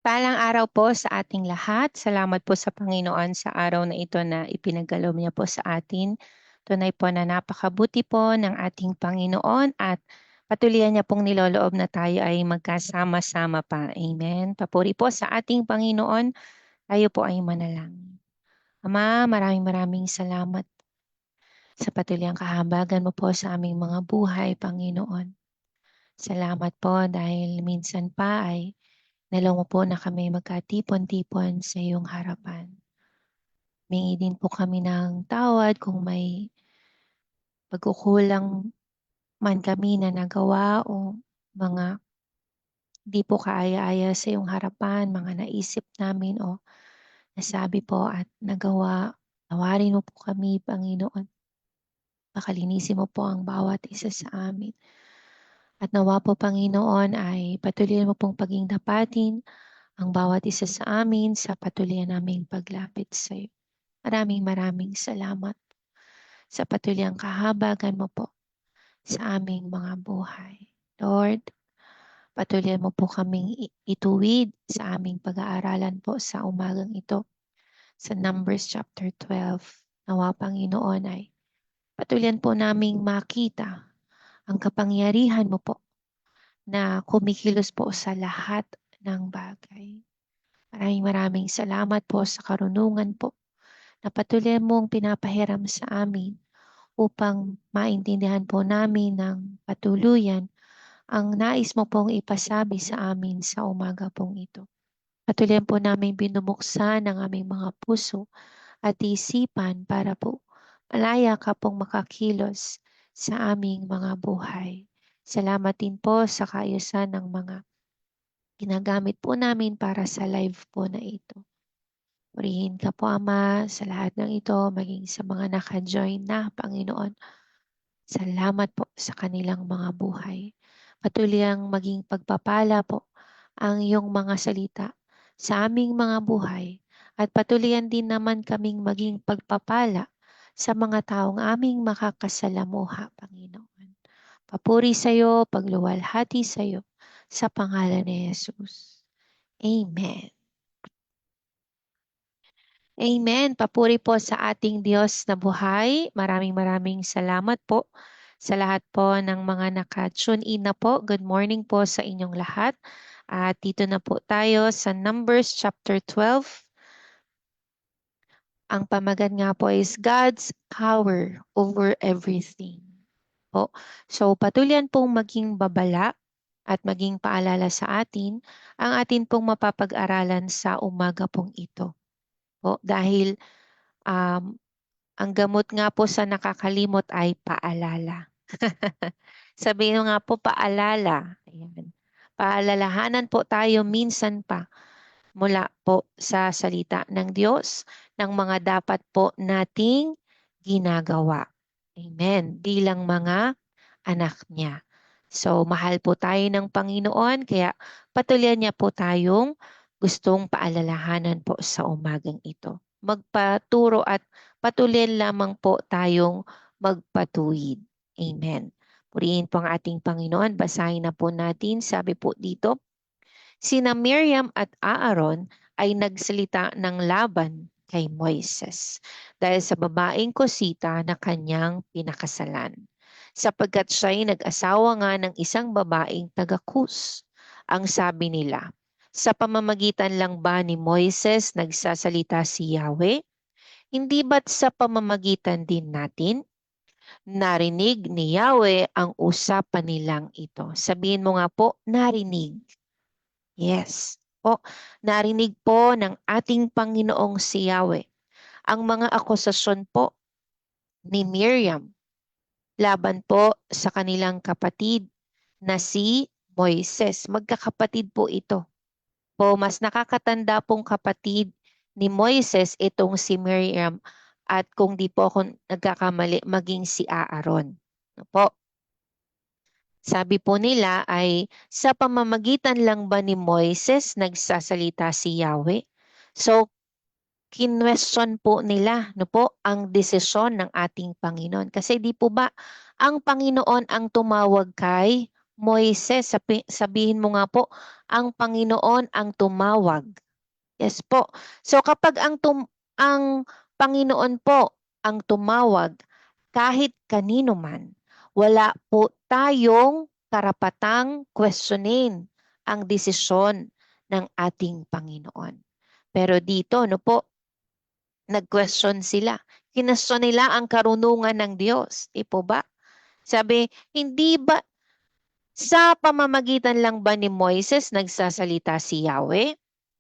Mapagpalang araw po sa ating lahat. Salamat po sa Panginoon sa araw na ito na ipinagkaloob niya po sa atin. Tunay po na napakabuti po ng ating Panginoon at patuloy niya pong niloloob na tayo ay magkasama-sama pa. Amen. Papuri po sa ating Panginoon. Tayo po ay manalangin. Ama, maraming salamat sa patuloy ang kahabagan mo po sa aming mga buhay, Panginoon. Salamat po dahil minsan pa ay dalawa po na kami magkatipon-tipon sa iyong harapan. Humingi din po kami ng tawad kung may pagkukulang man kami na nagawa o mga di po kaaya-aya sa iyong harapan, mga naisip namin o nasabi po at nagawa. Tawarin mo po kami, Panginoon. Pakalinisin mo po ang bawat isa sa amin. At nawa po, Panginoon, ay patuloy mo pong paging dapatin ang bawat isa sa amin sa patuloy naming paglapit sa iyo. Maraming salamat sa patuloy ang kahabagan mo po sa aming mga buhay. Lord, patuloy mo po kaming ituwid sa aming pag-aaralan po sa umagang ito sa Numbers chapter 12. Nawa, Panginoon, ay patuloy po naming makita ang kapangyarihan mo po na kumikilos po sa lahat ng bagay. Maraming salamat po sa karunungan po na patuloy mong pinapahiram sa amin upang maintindihan po namin ng patuluyan ang nais mo pong ipasabi sa amin sa umaga pong ito. Patuloy po namin binubuksan ang aming mga puso at isipan para po malaya ka pong makakilos sa aming mga buhay. Salamat din po sa kaayusan ng mga ginagamit po namin para sa live po na ito. Purihin ka po, Ama, sa lahat ng ito, maging sa mga naka-join na, Panginoon. Salamat po sa kanilang mga buhay. Patuloy ang maging pagpapala po ang iyong mga salita sa aming mga buhay at patuloyan din naman kaming maging pagpapala sa mga taong aming makakasalamuha, Panginoon. Papuri sa iyo, pagluwalhati sa iyo, sa pangalan ni Jesus. Amen. Amen. Papuri po sa ating Diyos na buhay. Maraming salamat po sa lahat po ng mga naka-tune in na po. Good morning po sa inyong lahat. At dito na po tayo sa Numbers chapter 12. Ang pamagat nga po is God's power over everything. Po. So patuloy pong maging babala at maging paalala sa atin ang atin pong mapapag-aralan sa umaga pong ito. Po, dahil ang gamot nga po sa nakakalimot ay paalala. Sabihin nga po paalala. Ayan. Paalalahanan po tayo minsan pa mula po sa salita ng Diyos ng mga dapat po nating ginagawa. Amen. Bilang mga anak niya. So, mahal po tayo ng Panginoon, kaya patuloy niya po tayong gustong paalalahanan po sa umagang ito. Magpaturo at patuloy lamang po tayong magpatuwid. Amen. Purihin po ang ating Panginoon. Basahin na po natin. Sabi po dito, sina Miriam at Aaron ay nagsalita ng laban kay Moises dahil sa babaeng Kosita na kanyang pinakasalan. Sapagkat siya'y nag-asawa nga ng isang babaeng taga-Kus. Ang sabi nila, sa pamamagitan lang ba ni Moises nagsasalita si Yahweh? Hindi ba't sa pamamagitan din natin? Narinig ni Yahweh ang usapan nilang ito. Sabihin mo nga po, narinig. Yes. Po, narinig po ng ating Panginoong si Yahweh ang mga akusasyon po ni Miriam laban po sa kanilang kapatid na si Moises. Magkakapatid po ito. Po, mas nakakatanda pong kapatid ni Moises itong si Miriam at kung di po ako nagkakamali maging si Aaron. Po. Sabi po nila ay sa pamamagitan lang ba ni Moises nagsasalita si Yahweh? So, kinwestiyon po nila ang desisyon ng ating Panginoon. Kasi di po ba ang Panginoon ang tumawag kay Moises, sabihin mo nga po, ang Panginoon ang tumawag. Yes po. So kapag ang Panginoon po ang tumawag, kahit kanino man, wala po tayong karapatang questionin ang desisyon ng ating Panginoon. Pero dito, no po, nag-question sila. Kinestyon nila ang karunungan ng Diyos. Di po ba? Sabi, hindi ba sa pamamagitan lang ba ni Moises nagsasalita si Yahweh?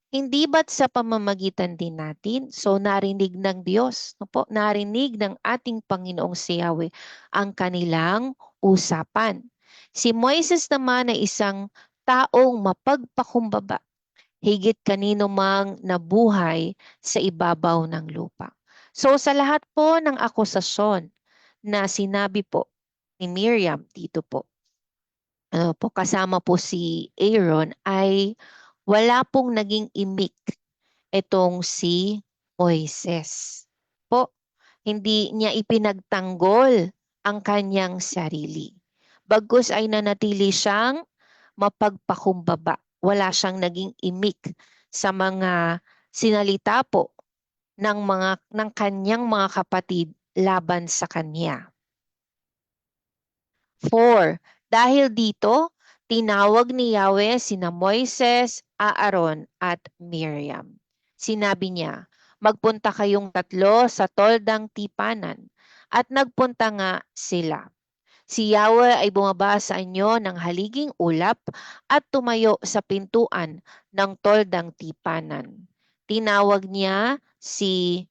Hindi ba't sa pamamagitan din natin? So narinig ng Diyos, no po, narinig ng ating Panginoong si Yahweh ang kanilang usapan. Si Moises naman ay isang taong mapagpakumbaba, higit kanino mang nabuhay sa ibabaw ng lupa. So sa lahat po ng akusasyon na sinabi po ni Miriam dito po, kasama po si Aaron, ay wala pong naging imik itong si Moises. Po, hindi niya ipinagtanggol ang kanyang sarili. Bagkus ay nanatili siyang mapagpakumbaba. Wala siyang naging imik sa mga sinalita po ng kanyang mga kapatid laban sa kanya. 4. Dahil dito, tinawag ni Yahweh sina Moises, Aaron at Miriam. Sinabi niya, magpunta kayong tatlo sa toldang tipanan. At nagpunta nga sila. Si Yahweh ay bumaba sa inyo ng haliging ulap at tumayo sa pintuan ng toldang tipanan. Tinawag niya sina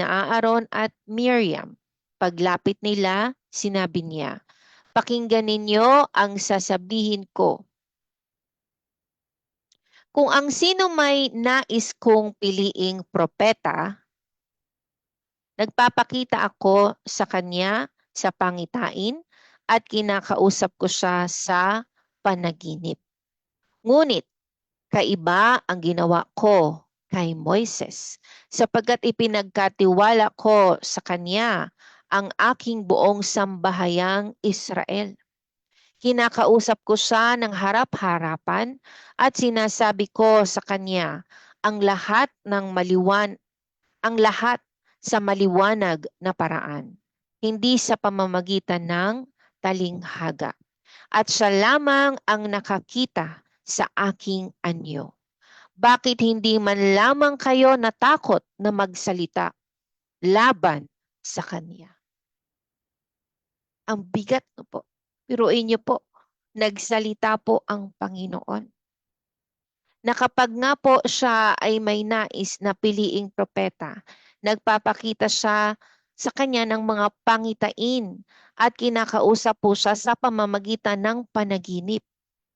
Aaron at Miriam. Paglapit nila, sinabi niya, pakinggan ninyo ang sasabihin ko. Kung ang sino may nais kong piliing propeta, nagpapakita ako sa kanya sa pangitain at kinakausap ko siya sa panaginip. Ngunit kaiba ang ginawa ko kay Moises, sapagkat ipinagkatiwala ko sa kanya ang aking buong sambahayang Israel. Kinakausap ko siya ng harap-harapan at sinasabi ko sa kanya ang lahat sa maliwanag na paraan, hindi sa pamamagitan ng talinghaga. At siya lamang ang nakakita sa aking anyo. Bakit hindi man lamang kayo natakot na magsalita laban sa kanya? Ang bigat no po. Piruin niyo po, nagsalita po ang Panginoon. Na kapag nga po siya ay may nais na piliing propeta, nagpapakita siya sa kanya ng mga pangitain at kinakausap po siya sa pamamagitan ng panaginip.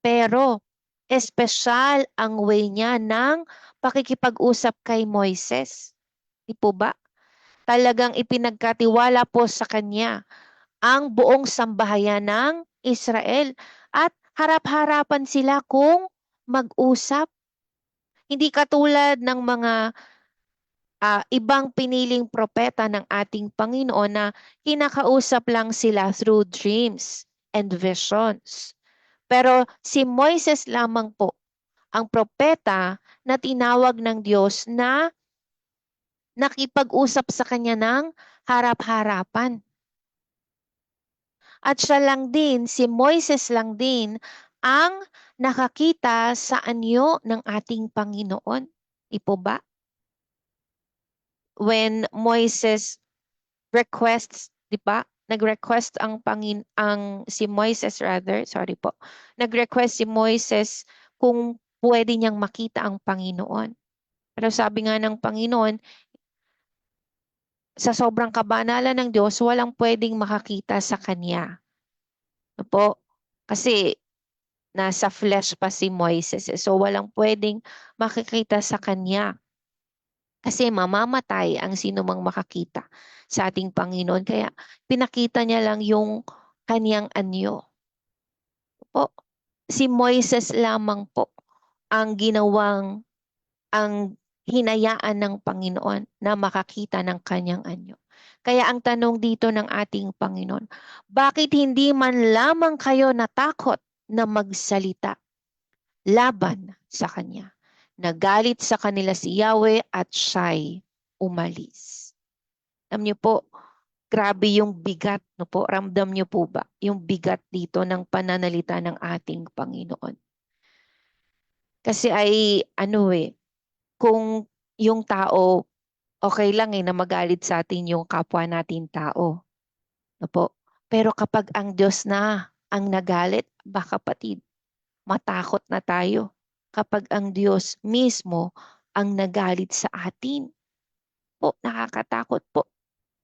Pero espesyal ang way niya ng pakikipag-usap kay Moises. Di po ba? Talagang ipinagkatiwala po sa kanya ang buong sambahayan ng Israel at harap-harapan sila kung mag-usap. Hindi katulad ng mga ibang piniling propeta ng ating Panginoon na kinakausap lang sila through dreams and visions. Pero si Moises lamang po ang propeta na tinawag ng Diyos na nakipag-usap sa kanya ng harap-harapan. At siya lang din, si Moises lang din, ang nakakita sa anyo ng ating Panginoon. Ipo ba? When Moises requests, di ba? Nag-request ang si Moises rather, sorry po. Nag-request si Moises kung pwede niyang makita ang Panginoon. Pero sabi nga ng Panginoon, sa sobrang kabanalan ng Diyos, walang pwedeng makakita sa Kanya. Ano po? Kasi nasa flesh pa si Moises. So walang pwedeng makikita sa Kanya. Kasi mamamatay ang sino mang makakita sa ating Panginoon. Kaya pinakita niya lang yung Kanyang anyo. Po, si Moises lamang po ang ang hinayaan ng Panginoon na makakita ng Kanyang anyo. Kaya ang tanong dito ng ating Panginoon, bakit hindi man lamang kayo natakot na magsalita laban sa Kanya? Nagalit sa kanila si Yahweh at siya'y umalis. Alam niyo po, grabe yung bigat, no po? Ramdam niyo po ba yung bigat dito ng pananalita ng ating Panginoon? Kasi ay kung yung tao, okay lang na magalit sa atin yung kapwa natin tao. No po? Pero kapag ang Diyos na ang nagalit, baka kapatid, matakot na tayo. Kapag ang Diyos mismo ang nagalit sa atin, po, nakakatakot po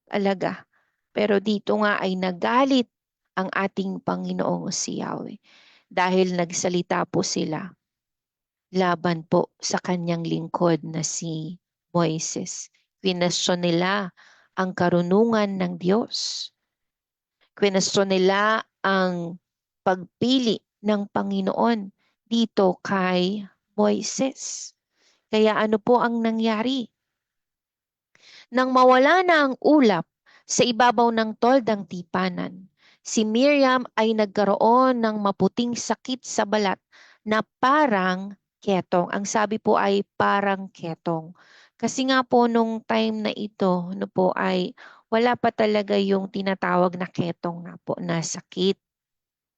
talaga. Pero dito nga ay nagalit ang ating Panginoong si Yahweh dahil nagsalita po sila laban po sa kanyang lingkod na si Moises. Kwinestyon nila ang karunungan ng Diyos. Kwinestyon nila ang pagpili ng Panginoon dito kay Moises. Kaya ano po ang nangyari? Nang mawala na ang ulap sa ibabaw ng toldang tipanan, si Miriam ay nagkaroon ng maputing sakit sa balat na parang ketong. Ang sabi po ay parang ketong. Kasi nga po nung time na ito, po ay wala pa talaga yung tinatawag na ketong na po na sakit.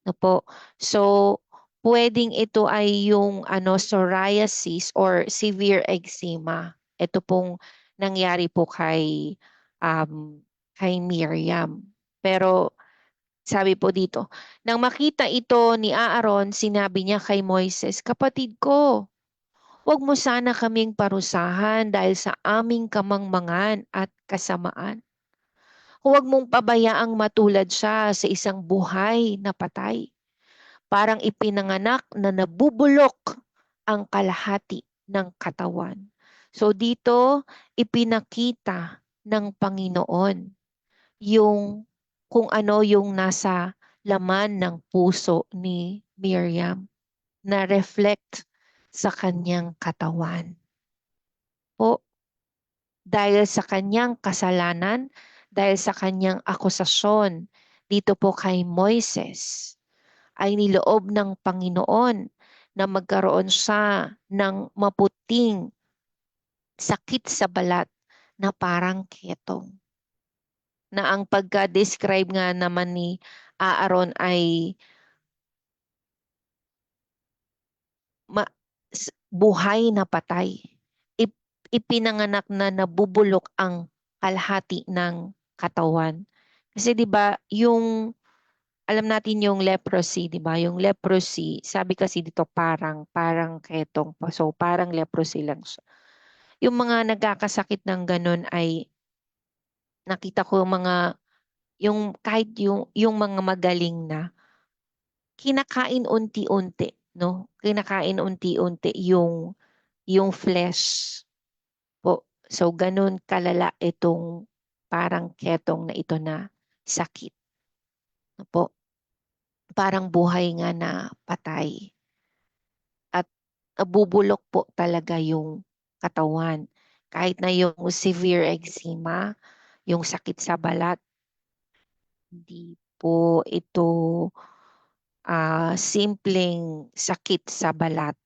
No po. So, pwedeng ito ay yung psoriasis or severe eczema. Ito pong nangyari po kay Miriam. Pero sabi po dito, nang makita ito ni Aaron, sinabi niya kay Moises, "Kapatid ko, huwag mo sana kaming parusahan dahil sa aming kamangmangan at kasamaan. Huwag mong pabayaang matulad siya sa isang buhay na patay. Parang ipinanganak na nabubulok ang kalahati ng katawan." So dito, ipinakita ng Panginoon yung kung ano yung nasa laman ng puso ni Miriam na reflect sa kanyang katawan. Po, dahil sa kanyang kasalanan, dahil sa kanyang akusasyon dito po kay Moises, ay niloob ng Panginoon na magkaroon siya ng maputing sakit sa balat na parang ketong. Na ang pagka-describe nga naman ni Aaron ay buhay na patay. Ipinanganak na nabubulok ang kalahati ng katawan. Kasi 'di ba, yung alam natin yung leprosy, 'di ba? Yung leprosy, sabi kasi dito parang ketong. So parang leprosy lang siya. Yung mga nagkakasakit ng ganun ay nakita ko yung kahit yung mga magaling na kinakain unti-unti, no? Kinakain unti-unti yung flesh po. So ganun kalala itong parang ketong na ito na sakit. No po? Parang buhay nga na patay. At bubulok po talaga yung katawan. Kahit na yung severe eczema, yung sakit sa balat, hindi po ito simpleng sakit sa balat.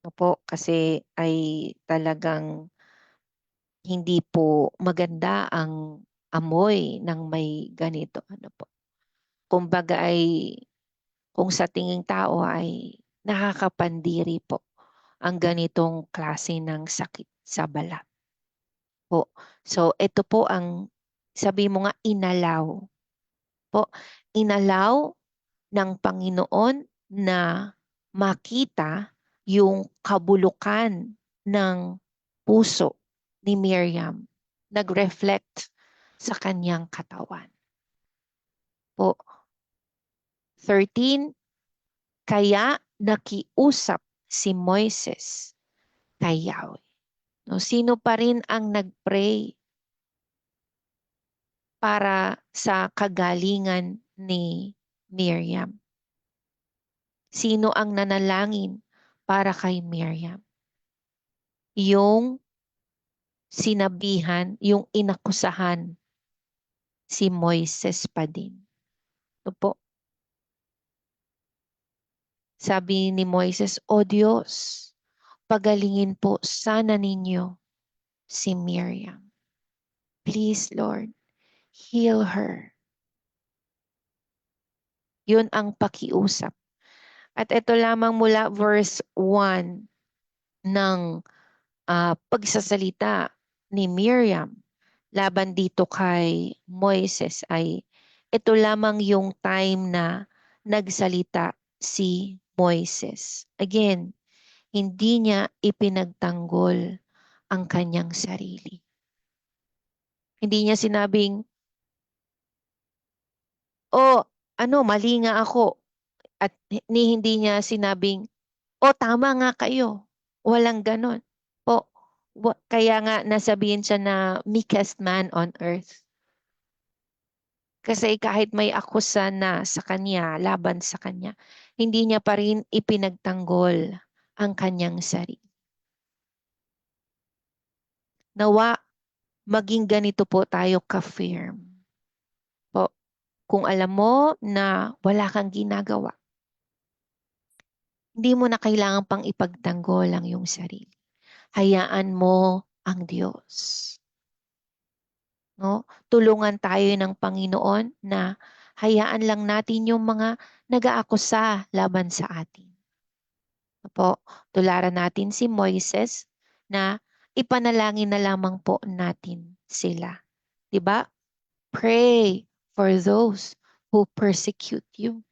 No po, kasi ay talagang hindi po maganda ang amoy ng may ganito. Ano po. Kumbaga ay kung sa tinging tao ay nakakapandiri po ang ganitong klase ng sakit sa balat po. So ito po ang sabi mo nga inalaw po. Inalaw ng Panginoon na makita yung kabulukan ng puso ni Miriam. Nag-reflect sa kanyang katawan. Po. 13, kaya nakiusap si Moises kay Yahweh. No, sino pa rin ang nag-pray para sa kagalingan ni Miriam? Sino ang nanalangin para kay Miriam? Yung sinabihan, yung inakusahan si Moises pa din. Ito po, sabi ni Moises, O Diyos, pagalingin po sana ninyo si Miriam. Please, Lord, heal her. Yun ang pakiusap. At ito lamang mula verse 1 ng pagsasalita ni Miriam laban dito kay Moises ay ito lamang yung time na nagsalita si Moises. Again, hindi niya ipinagtanggol ang kanyang sarili. Hindi niya sinabing, oh, mali nga ako. At hindi niya sinabing, oh, tama nga kayo. Walang ganon. Po, kaya nga nasabihin siya na meekest man on earth. Kasi kahit may akusa na sa kanya, laban sa kanya, hindi niya pa rin ipinagtanggol ang kanyang sarili. Nawa, maging ganito po tayo ka-firm. Po, kung alam mo na wala kang ginagawa, hindi mo na kailangan pang ipagtanggol ang iyong sarili. Hayaan mo ang Diyos. No? Tulungan tayo ng Panginoon na hayaan lang natin yung mga nag-aakusa laban sa atin. Po, tularan natin si Moises na ipanalangin na lamang po natin sila. 'Di ba? Pray for those who persecute you.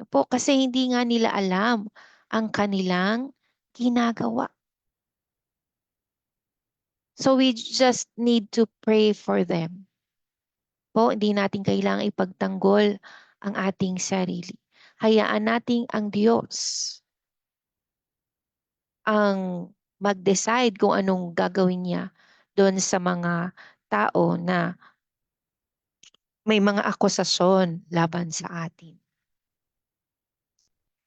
Po, kasi hindi nga nila alam ang kanilang ginagawa. So we just need to pray for them. Po, hindi natin kailangang ipagtanggol ang ating sarili. Hayaan nating ang Diyos ang mag-decide kung anong gagawin niya doon sa mga tao na may mga akusasyon laban sa atin.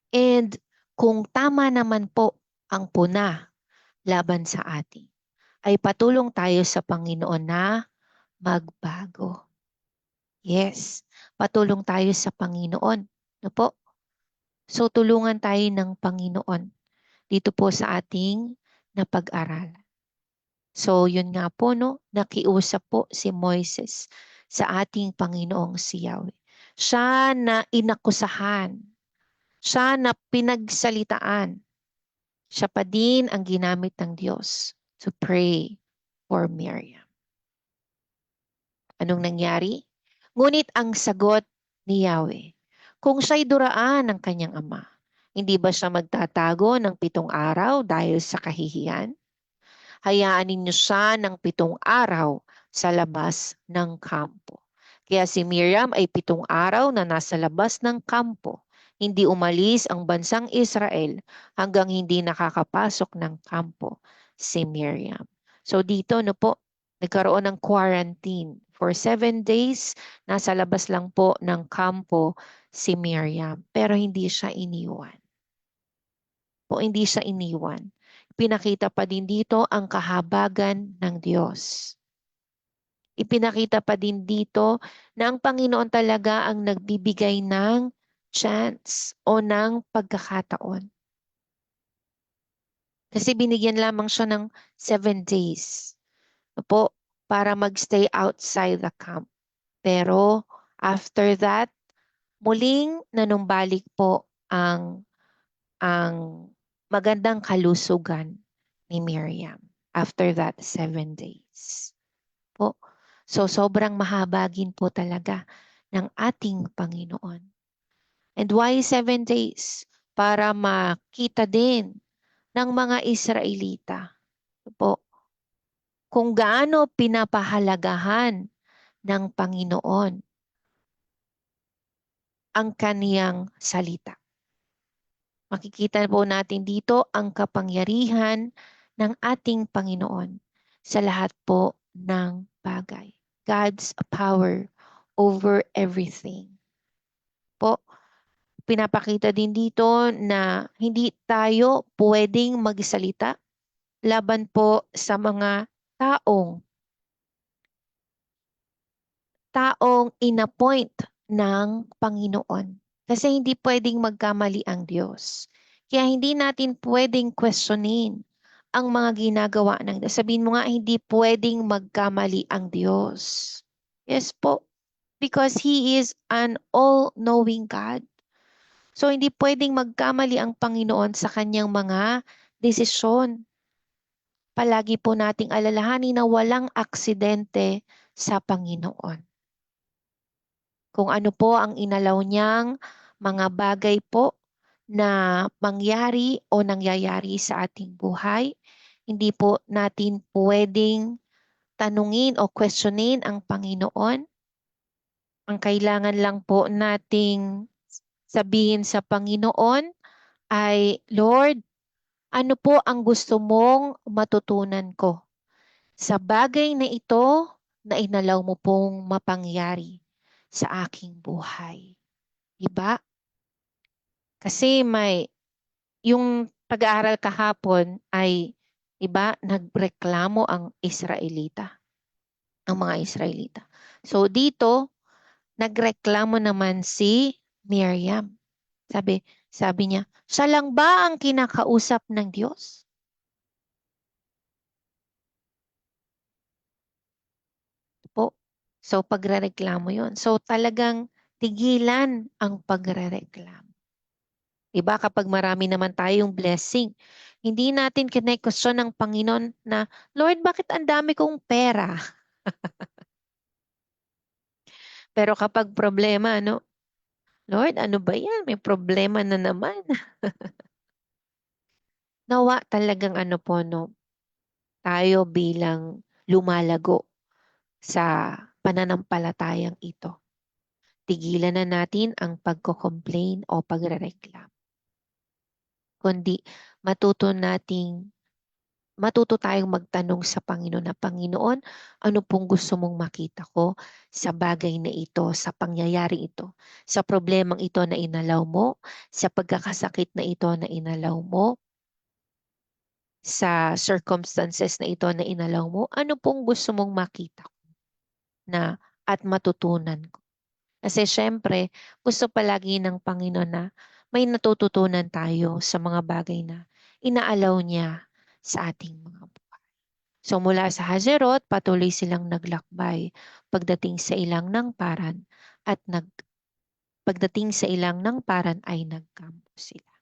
And kung tama naman po ang puna laban sa atin, ay patulong tayo sa Panginoon na magbago. Yes, patulong tayo sa Panginoon. No po? So tulungan tayo ng Panginoon dito po sa ating napag-aral. So yun nga po, no, nakiusap po si Moises sa ating Panginoong si Yahweh. Siya na inakusahan, siya na pinagsalitaan, siya pa din ang ginamit ng Diyos to pray for Miriam. Anong nangyari? Ngunit ang sagot ni Yahweh, kung siya'y duraan ng kanyang ama, hindi ba siya magtatago ng 7 araw dahil sa kahihiyan? Hayaan ninyo siya ng 7 araw sa labas ng kampo. Kaya si Miriam ay 7 araw na nasa labas ng kampo. Hindi umalis ang bansang Israel hanggang hindi nakakapasok ng kampo si Miriam. So dito po, nagkaroon ng quarantine. For 7 days, nasa labas lang po ng kampo si Miriam. Pero hindi siya iniwan. Hindi siya iniwan. Pinakita pa din dito ang kahabagan ng Diyos. Ipinakita pa din dito na ang Panginoon talaga ang nagbibigay ng chance o ng pagkakataon. Kasi binigyan lamang siya ng 7 days po, para magstay outside the camp. Pero after that, muling nanumbalik po ang magandang kalusugan ni Miriam after that 7 days. Po. So sobrang mahabagin po talaga ng ating Panginoon. And why 7 days? Para makita din ng mga Israelita po kung gaano pinapahalagahan ng Panginoon ang kaniyang salita. Makikita po natin dito ang kapangyarihan ng ating Panginoon sa lahat po ng bagay. God's power over everything. Po, pinapakita din dito na hindi tayo pwedeng magsalita laban po sa mga taong taong inappoint ng Panginoon. Kasi hindi pwedeng magkamali ang Diyos. Kaya hindi natin pwedeng questionin ang mga ginagawa ng Diyos. Sabihin mo nga, hindi pwedeng magkamali ang Diyos. Yes po. Because He is an all-knowing God. So, hindi pwedeng magkamali ang Panginoon sa kanyang mga desisyon. Palagi po nating alalahanin na walang aksidente sa Panginoon. Kung ano po ang inalaw niyang mga bagay po na mangyari o nangyayari sa ating buhay, hindi po natin pwedeng tanungin o questionin ang Panginoon. Ang kailangan lang po nating sabihin sa Panginoon ay, Lord, ano po ang gusto mong matutunan ko sa bagay na ito na inalaw mo pong mapangyari sa aking buhay? Diba? Kasi yung pag-aaral kahapon ay, diba, nagreklamo ang mga Israelita. So dito, nagreklamo naman si Miriam. Sabi niya, siya lang ba ang kinakausap ng Diyos? Po. So pagrereklamo yon. So talagang tigilan ang pagrereklamo. Diba? Kapag marami naman tayong blessing, hindi natin kine-question ng Panginoon na, Lord, bakit ang dami kong pera? Pero kapag problema, ano, Lord, ano ba yan? May problema na naman. Nawa talagang ano po, no, tayo bilang lumalago sa pananampalatayang ito. Tigilan na natin ang pagko-complain o pagrereklamo. Kundi matuto tayong magtanong sa Panginoon na, Panginoon, ano pong gusto mong makita ko sa bagay na ito, sa pangyayari ito, sa problemang ito na inalaw mo, sa pagkakasakit na ito na inalaw mo, sa circumstances na ito na inalaw mo, ano pong gusto mong makita ko na at matutunan ko. Kasi syempre, gusto palagi ng Panginoon na may natututunan tayo sa mga bagay na inaalaw niya sa ating mga buhay. So mula sa Hazeroth, patuloy silang naglakbay pagdating sa ilang ng paran at pagdating sa ilang ng paran ay nagkampo sila.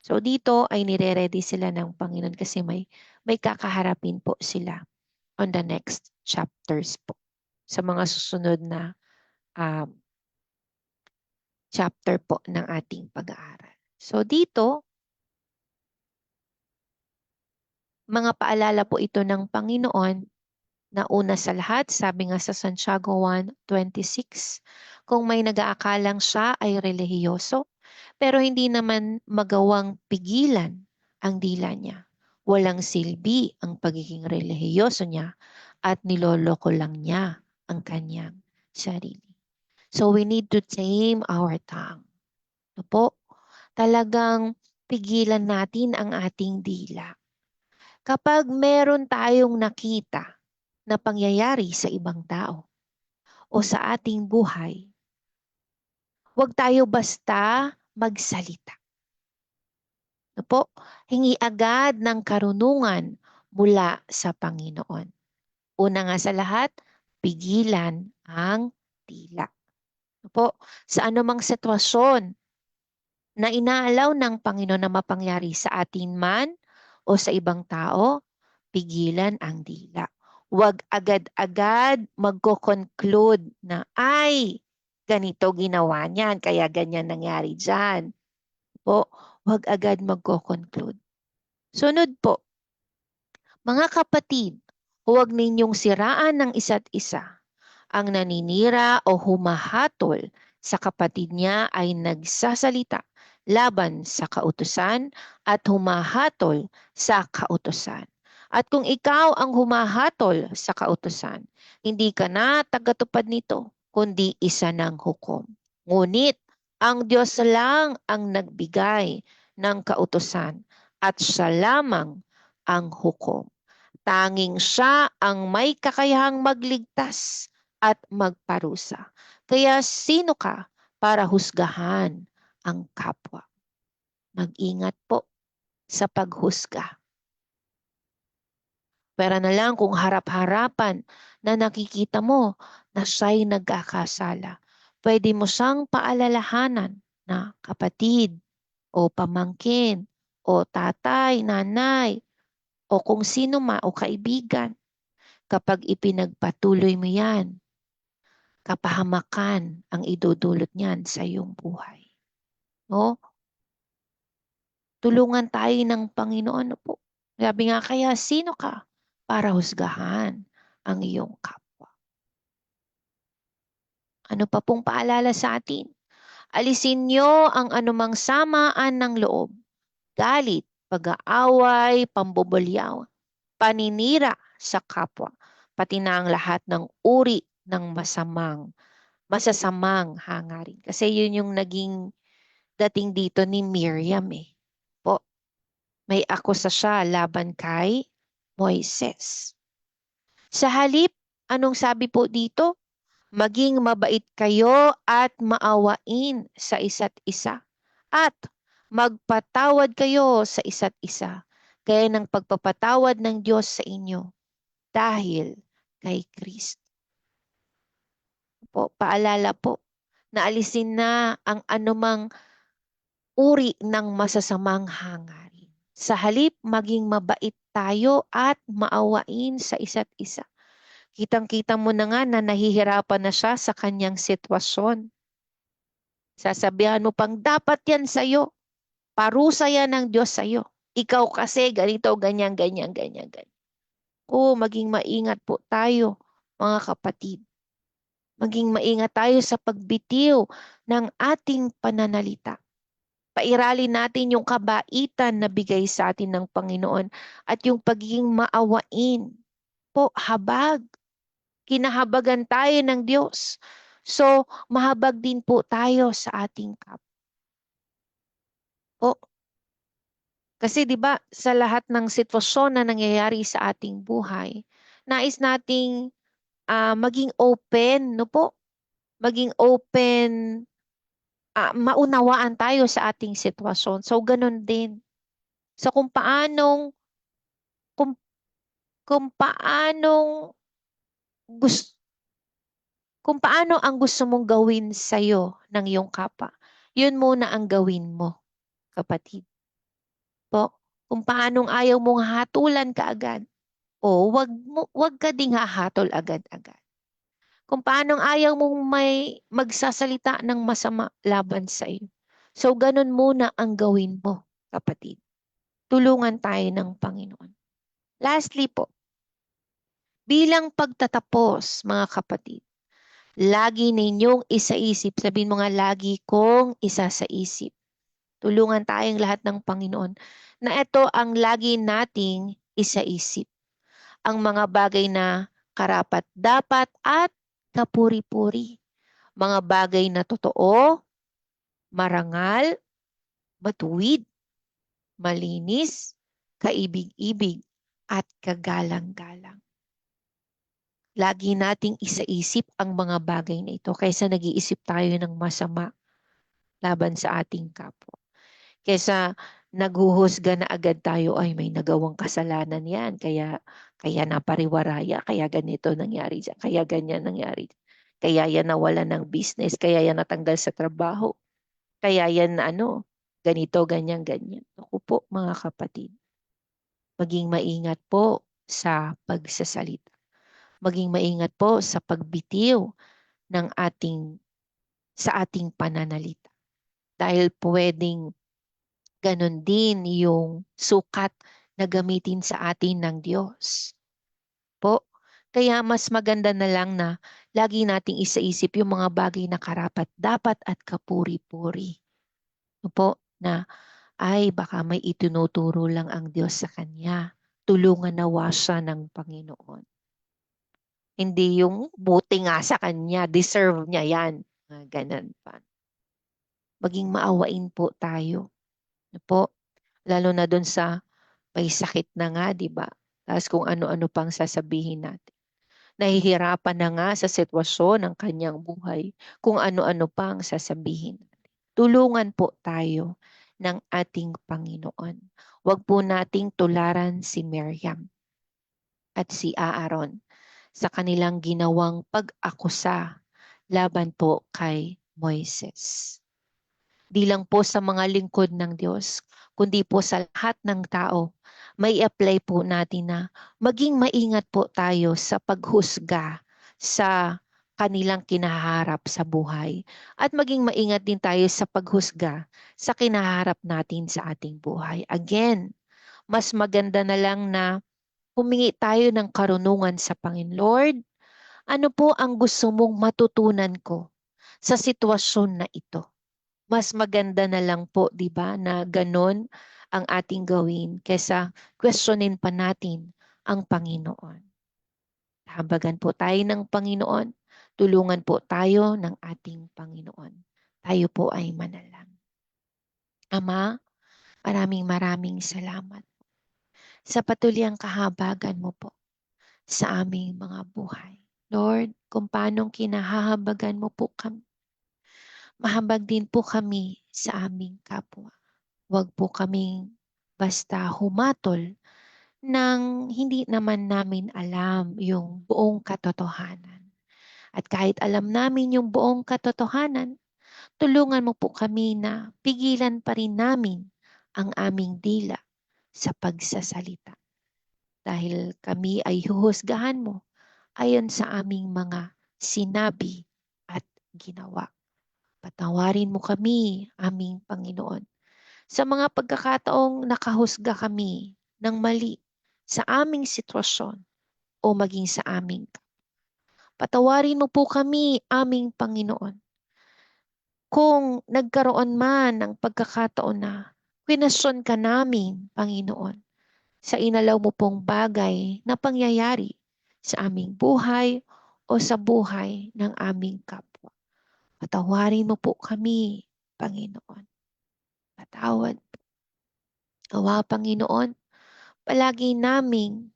So dito ay nire-ready sila ng Panginoon kasi may kakaharapin po sila on the next chapters po. Sa mga susunod na um, chapter po ng ating pag-aaral. So dito, mga paalala po ito ng Panginoon na una sa lahat, sabi nga sa Santiago 1:26, kung may nag-aakalang siya ay relihiyoso, pero hindi naman magawang pigilan ang dila niya. Walang silbi ang pagiging relihiyoso niya at niloloko lang niya ang kanyang sarili. So we need to tame our tongue. Ano po? Talagang pigilan natin ang ating dila. Kapag meron tayong nakita na pangyayari sa ibang tao o sa ating buhay, huwag tayo basta magsalita. Ano po? Hingi agad ng karunungan mula sa Panginoon. Una nga sa lahat, pigilan ang dila. Ano po? Sa anumang sitwasyon na inaalaw ng Panginoon na mapangyari sa atin man o sa ibang tao, pigilan ang dila. Huwag agad-agad magko-conclude na, ay, ganito ginawa niyan, kaya ganyan nangyari dyan. Po, huwag agad magko-conclude. Sunod po, mga kapatid, huwag ninyong siraan ng isa't isa. Ang naninira o humahatol sa kapatid niya ay nagsasalita laban sa kautusan at humahatol sa kautusan. At kung ikaw ang humahatol sa kautusan, hindi ka na tagatupad nito, kundi isa ng hukom. Ngunit ang Diyos lang ang nagbigay ng kautusan at siya lamang ang hukom. Tanging siya ang may kakayahang magligtas at magparusa. Kaya sino ka para husgahan ang kapwa? Mag-ingat po sa paghusga. Pero na lang kung harap-harapan na nakikita mo na siya'y nagkakasala. Pwede mo siyang paalalahanan na kapatid o pamangkin o tatay, nanay o kung sino ma o kaibigan. Kapag ipinagpatuloy mo yan, kapahamakan ang idudulot niyan sa iyong buhay. No? Tulungan tayo ng Panginoon po. Sabi nga kaya, sino ka para husgahan ang iyong kapwa? Ano pa pong paalala sa atin? Alisin niyo ang anumang samaan ng loob, galit, pag-aaway, pambubulyaw, paninira sa kapwa, pati na ang lahat ng uri ng masasamang hangarin. Kasi yun yung naging dating dito ni Miriam eh. Po, may akusa siya laban kay Moises. Sa halip, anong sabi po dito? Maging mabait kayo at maawain sa isa't isa. At magpatawad kayo sa isa't isa. Gaya ng pagpapatawad ng Diyos sa inyo dahil kay Kristo. Po, paalala po na alisin na ang anumang uri ng masasamang hangarin. Sa halip, maging mabait tayo at maawain sa isa't isa. Kitang-kita mo na nga na nahihirapan na siya sa kanyang sitwasyon. Sasabihan mo pang, dapat yan sa'yo. Parusa yan ng Diyos sa'yo. Ikaw kasi ganito, ganyan, ganyan, ganyan, ganyan. Maging maingat po tayo, mga kapatid. Maging maingat tayo sa pagbitiw ng ating pananalita. Pairalin natin yung kabaitan na bigay sa atin ng Panginoon at yung pagiging maawain. Po, habag. Kinahabagan tayo ng Diyos. So, mahabag din po tayo sa ating kapwa. Po, kasi 'di ba sa lahat ng sitwasyon na nangyayari sa ating buhay, nais nating maging open, no po? Maging open, maunawaan tayo sa ating sitwasyon. So ganun din. So kung, kung paanong gusto kung paano ang gusto mong gawin sa iyo ng iyong kapwa, yun muna ang gawin mo, kapatid. Po, kung paanong ayaw mong hatulan kaagad, wag ka ding hahatol agad-agad. Kung paanong ayaw mong may magsasalita ng masama laban sa iyo. So, ganun muna ang gawin mo, kapatid. Tulungan tayo ng Panginoon. Lastly po, bilang pagtatapos, mga kapatid, lagi ninyong isaisip, sabihin mo nga, lagi kong isa sa isip. Tulungan tayong lahat ng Panginoon na ito ang lagi nating isaisip. Ang mga bagay na karapat-dapat at kapuri-puri. Mga bagay na totoo, marangal, matuwid, malinis, kaibig-ibig, at kagalang-galang. Lagi nating isaisip ang mga bagay na ito kaysa nag-iisip tayo ng masama laban sa ating kapwa. Kaysa naghuhusga na agad tayo, ay may nagawang kasalanan yan, kaya napariwaraya, kaya ganito nangyari dyan, kaya ganyan nangyari dyan. Kaya yan nawala ng business, kaya yan natanggal sa trabaho, kaya yan ganito, ganyan, ganyan. Ako po, mga kapatid, maging maingat po sa pagsasalita. Maging maingat po sa pagbitiw ng sa ating pananalita. Dahil pwedeng ganon din yung sukat na gamitin sa atin ng Diyos. Po, kaya mas maganda na lang na lagi nating isaisip yung mga bagay na karapat dapat at kapuri-puri. Po, na ay baka may itinuturo lang ang Diyos sa kanya. Tulungan nawa siya ng Panginoon. Hindi yung buti nga sa kanya, deserve niya yan. Ganun pa. Maging maawain po tayo. Po, lalo na doon sa may sakit na nga, di ba? Tapos kung ano-ano pang sasabihin natin. nahihirapan na nga sa sitwasyon ng kanyang buhay, kung ano-ano pang sasabihin. Tulungan po tayo ng ating Panginoon. Huwag po nating tularan si Miriam at si Aaron sa kanilang ginawang pag-akusa laban po kay Moises. Di lang po sa mga lingkod ng Diyos, kundi po sa lahat ng tao, may apply po natin na maging maingat po tayo sa paghusga sa kanilang kinaharap sa buhay. At maging maingat din tayo sa paghusga sa kinaharap natin sa ating buhay. Again, mas maganda na lang na humingi tayo ng karunungan sa Panginoon. Lord, ano po ang gusto mong matutunan ko sa sitwasyon na ito? Mas maganda na lang po, di ba, na ganon ang ating gawin kaysa questionin pa natin ang Panginoon. Habagan po tayo ng Panginoon. Tulungan po tayo ng ating Panginoon. Tayo po ay manalangin. Ama, maraming maraming salamat sa patuloy kahabagan mo po sa aming mga buhay. Lord, kung paanong kinahahabagan mo po kami, mahabag din po kami sa aming kapwa. Huwag po kaming basta humatol nang hindi naman namin alam yung buong katotohanan. At kahit alam namin yung buong katotohanan, tulungan mo po kami na pigilan pa rin namin ang aming dila sa pagsasalita. Dahil kami ay huhusgahan mo ayon sa aming mga sinabi at ginawa. Patawarin mo kami, aming Panginoon, sa mga pagkakataong nakahusga kami ng mali sa aming sitwasyon o maging sa aming. Patawarin mo po kami, aming Panginoon, kung nagkaroon man ng pagkakataon na kwinasyon ka namin, Panginoon, sa inalaw mo pong bagay na pangyayari sa aming buhay o sa buhay ng aming kapwa. Patawarin mo po kami, Panginoon. Patawad. Awa, Panginoon, palagi naming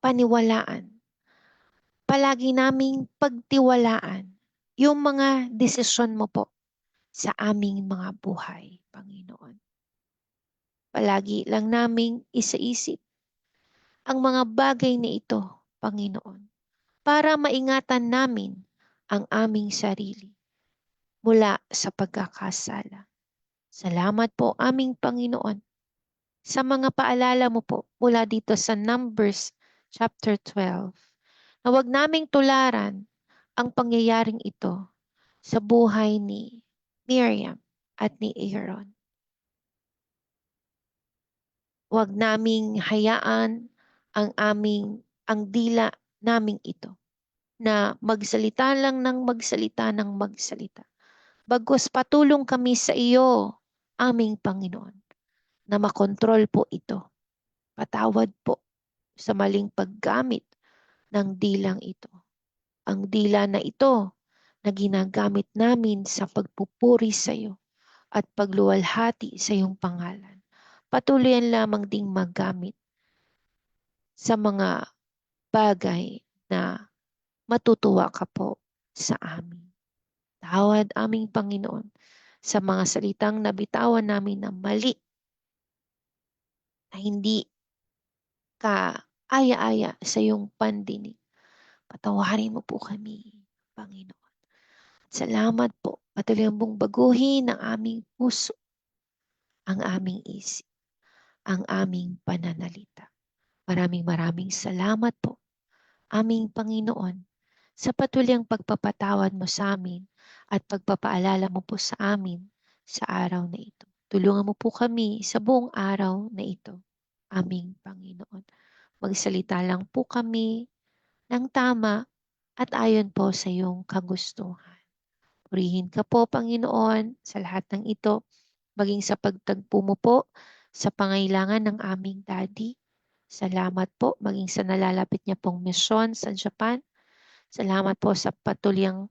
paniwalaan, palagi naming pagtiwalaan yung mga desisyon mo po sa aming mga buhay, Panginoon. Palagi lang naming isaisip ang mga bagay na ito, Panginoon, para maingatan namin ang aming sarili mula sa pagkakasala. Salamat po, aming Panginoon, sa mga paalala mo po mula dito sa Numbers chapter 12, na huwag naming tularan ang pangyayaring ito sa buhay ni Miriam at ni Aaron. Huwag naming hayaan ang dila naming ito na magsalita lang ng magsalita. Bagkus patulong kami sa iyo, aming Panginoon, na makontrol po ito. Patawad po sa maling paggamit ng dilang ito. Ang dila na ito na ginagamit namin sa pagpupuri sa iyo at pagluwalhati sa iyong pangalan. Patuloyan lamang ding magamit sa mga bagay na matutuwa ka po sa amin. Tawad, aming Panginoon, sa mga salitang nabitawan namin na mali, na hindi ka aya-aya sa iyong pandinig. Patawarin mo po kami, Panginoon. Salamat po. Patuloy mong baguhin ang aming puso, ang aming isip, ang aming pananalita. Maraming salamat po, aming Panginoon, sa patuloy pagpapatawad mo sa amin at pagpapaalala mo po sa amin sa araw na ito. Tulungan mo po kami sa buong araw na ito, aming Panginoon. Magsalita lang po kami ng tama at ayon po sa iyong kagustuhan. Purihin ka po, Panginoon, sa lahat ng ito, maging sa pagtagpo mo po sa pangailangan ng aming daddy. Salamat po, maging sa nalalapit niya pong misyon sa Japan. Salamat po sa patuloyang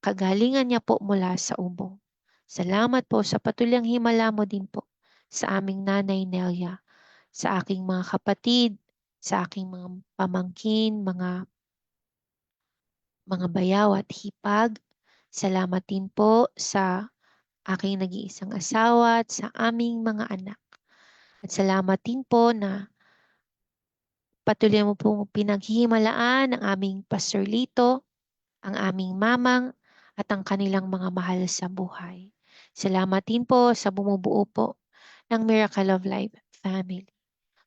kagalingan niya po mula sa umong. Salamat po sa patuloyang himala mo din po sa aming nanay Nelia, sa aking mga kapatid, sa aking mga pamangkin, mga bayaw at hipag. Salamat din po sa aking nag-iisang asawa at sa aming mga anak. At salamat din po na patuloy mo pong pinaghihimalaan ang aming Pastor Lito, ang aming mamang, at ang kanilang mga mahal sa buhay. Salamat din po sa bumubuo po ng Miracle of Life family.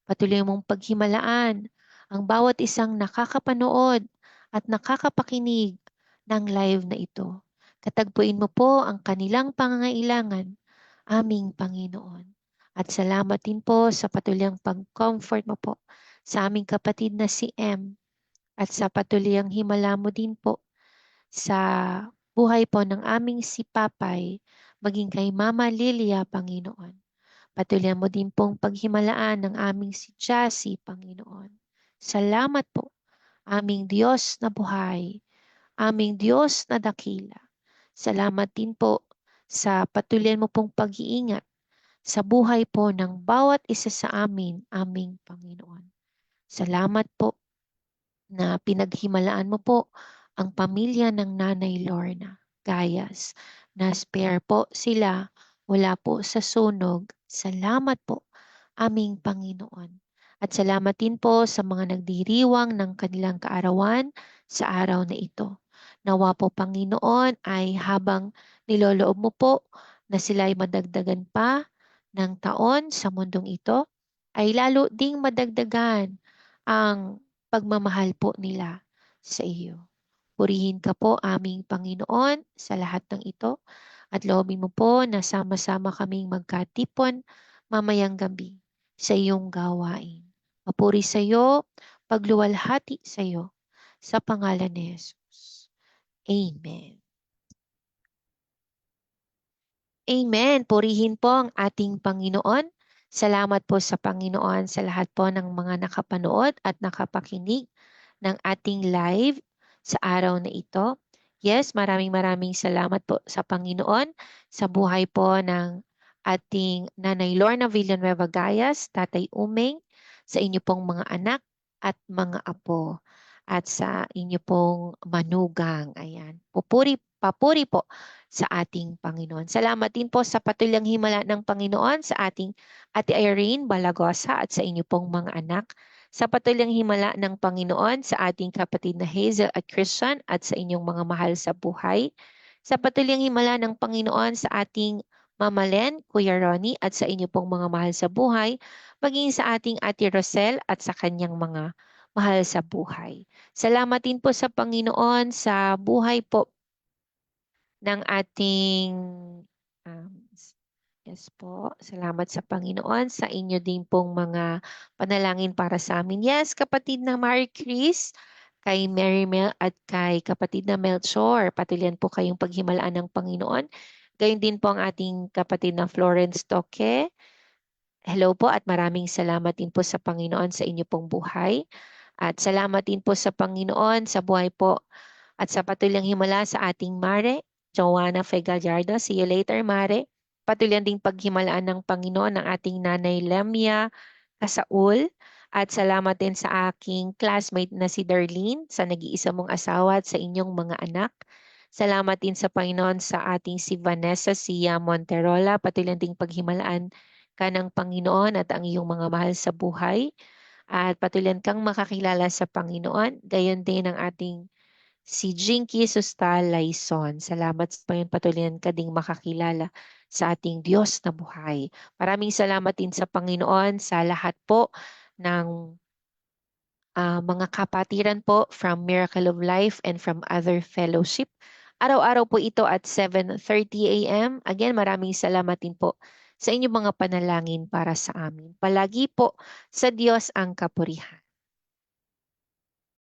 Patuloy mong paghimalaan ang bawat isang nakakapanood at nakakapakinig ng live na ito. Katagpuin mo po ang kanilang pangangailangan, aming Panginoon. At salamat din po sa patuloyang pag-comfort mo po sa aming kapatid na si M at sa patuloyang himala mo din po sa buhay po ng aming si Papay, maging kay Mama Lilia, Panginoon. Patuloy mo din pong paghimalaan ng aming si Jassy, Panginoon. Salamat po, aming Diyos na buhay, aming Diyos na dakila. Salamat din po sa patuloy mo pong pag-iingat sa buhay po ng bawat isa sa amin, aming Panginoon. Salamat po na pinaghimalaan mo po ang pamilya ng Nanay Lorna Gayas na spare po sila wala po sa sunog. Salamat po, aming Panginoon. At salamat din po sa mga nagdiriwang ng kanilang kaarawan sa araw na ito. Nawa po, Panginoon, ay habang niloloob mo po na sila ay madagdagan pa ng taon sa mundong ito, ay lalo ding madagdagan ang pagmamahal po nila sa iyo. Purihin ka po, aming Panginoon, sa lahat ng ito at loobin mo po na sama-sama kaming magkatipon mamayang gabi sa iyong gawain. Papuri sa iyo, pagluwalhati sa iyo, sa pangalan ni Jesus. Amen. Amen. Purihin po ang ating Panginoon. Salamat po sa Panginoon sa lahat po ng mga nakapanood at nakapakinig ng ating live sa araw na ito. Yes, maraming salamat po sa Panginoon sa buhay po ng ating Nanay Lorna Villanueva Gayas, Tatay Umeng, sa inyo pong mga anak at mga apo at sa inyo pong manugang. Ayan. Papuri po sa ating Panginoon. Salamat din po sa patuloy himala ng Panginoon sa ating Ate Irene Balagosa at sa inyo pong mga anak. Sa patuloy himala ng Panginoon sa ating kapatid na Hazel at Christian at sa inyong mga mahal sa buhay. Sa patuloy himala ng Panginoon sa ating Mama Len, Kuya Ronnie at sa inyo pong mga mahal sa buhay, maging sa ating Ate Rosel at sa kanyang mga mahal sa buhay. Salamat din po sa Panginoon sa buhay po ng ating um, yes po, salamat sa Panginoon sa inyo din pong mga panalangin para sa amin. Yes, kapatid na Mary Chris, kay Mary Mel at kay kapatid na Melchor, patuloy po kayong paghimalaan ng Panginoon. Gayun din po ang ating kapatid na Florence Toque. Hello po at maraming salamat din po sa Panginoon sa inyo pong buhay. At salamat din po sa Panginoon sa buhay po at sa patuloy himala sa ating Mare, Joanna Fegallardo. See you later, Mare. Patuloy ding paghimalaan ng Panginoon ng ating Nanay Lemia Kasaul. At salamat din sa aking classmate na si Darlene, sa nag-iisa mong asawa at sa inyong mga anak. Salamat din sa Panginoon sa ating si Vanessa Sia Monterola. Patuloy ding paghimalaan ka ng Panginoon at ang iyong mga mahal sa buhay. At patuloy kang makakilala sa Panginoon. Gayon din ang ating si Jinky Sustal Laison. Salamat sa Panginoon, patuloy ka ding makakilala sa ating Diyos na buhay. Maraming salamat din sa Panginoon sa lahat po ng mga kapatiran po from Miracle of Life and from other fellowship. Araw-araw po ito at 7:30 a.m. Again, maraming salamat din po sa inyong mga panalangin para sa amin. Palagi po sa Diyos ang kapurihan.